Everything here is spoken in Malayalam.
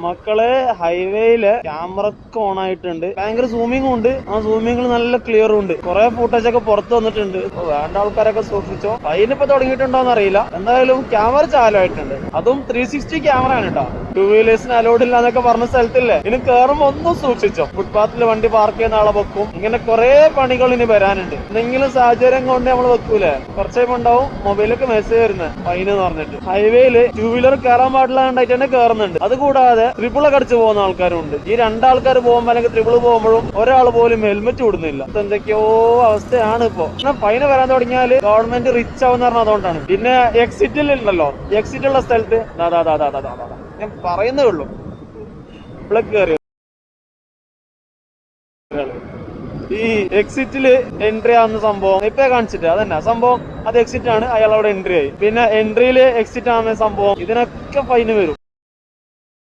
മക്കളെ ഹൈവേയില് ക്യാമറ ഒക്കെ ഓൺ ആയിട്ടുണ്ട്. ഭയങ്കര സൂമിങ്ങും ഉണ്ട്. ആ സൂമിങ്ങിൽ നല്ല ക്ലിയറും ഉണ്ട്. കുറെ ഫുട്ടേജ് ഒക്കെ പുറത്ത് വന്നിട്ടുണ്ട്. വേണ്ട ആൾക്കാരൊക്കെ സൂക്ഷിച്ചോ. ഫൈനിപ്പോ തുടങ്ങിയിട്ടുണ്ടോന്ന് അറിയില്ല. എന്തായാലും ക്യാമറ ചാലമായിട്ടുണ്ട്. അതും 360 ക്യാമറ ആണ് കേട്ടോ. 2 വീലേഴ്സിന് അലോഡ് ഇല്ല എന്നൊക്കെ പറഞ്ഞ സ്ഥലത്തില്ലേ, ഇനി കയറുമ്പോ ഒന്നും സൂക്ഷിച്ചോ. ഫുട്പാത്തിൽ വണ്ടി പാർക്ക് ചെയ്യുന്ന ആളെ വെക്കും. ഇങ്ങനെ കുറെ പണികൾ ഇനി വരാനുണ്ട്. എന്തെങ്കിലും സാഹചര്യം കൊണ്ട് നമ്മൾ വെക്കൂലേ, കുറച്ച് കഴിയുമ്പോൾ ഉണ്ടാവും മൊബൈലൊക്കെ മെസ്സേജ് വരുന്നത് ഫൈൻ എന്ന് പറഞ്ഞിട്ട്. ഹൈവേയില് 2 വീലർ കയറാൻ പാടില്ല ഉണ്ടായിട്ട് തന്നെ കയറുന്നുണ്ട്. അതുകൂടാതെ ട്രിപ്പിളൊക്കെ അടിച്ച് പോകുന്ന ആൾക്കാരുണ്ട്. ഈ രണ്ടാൾക്കാർ പോകുമ്പോൾ അല്ലെങ്കിൽ ട്രിപ്പിൾ പോകുമ്പോഴും ഒരാൾ പോലും ഹെൽമെറ്റ് വിടുന്നില്ല. എന്തൊക്കെയോ അവസ്ഥയാണ് ഇപ്പോ. ഫൈന് വരാൻ തുടങ്ങിയാൽ ഗവൺമെന്റ് റിച്ച് ആവുന്ന പറഞ്ഞാൽ അതുകൊണ്ടാണ്. പിന്നെ എക്സിറ്റിൽ ഉണ്ടല്ലോ, എക്സിറ്റുള്ള സ്ഥലത്ത് ഞാൻ പറയുന്നേ ഉള്ളൂ, ഇവിടെ കയറി ഈ എക്സിറ്റില് എൻട്രി ആവുന്ന സംഭവം ഇപ്പൊ കാണിച്ചിട്ട് അതന്നെ സംഭവം. അത് എക്സിറ്റ് ആണ്, അയാൾ അവിടെ എൻട്രി ആയി. പിന്നെ എൻട്രിയില് എക്സിറ്റ് ആവുന്ന സംഭവം, ഇതിനൊക്കെ ഫൈന് വരും.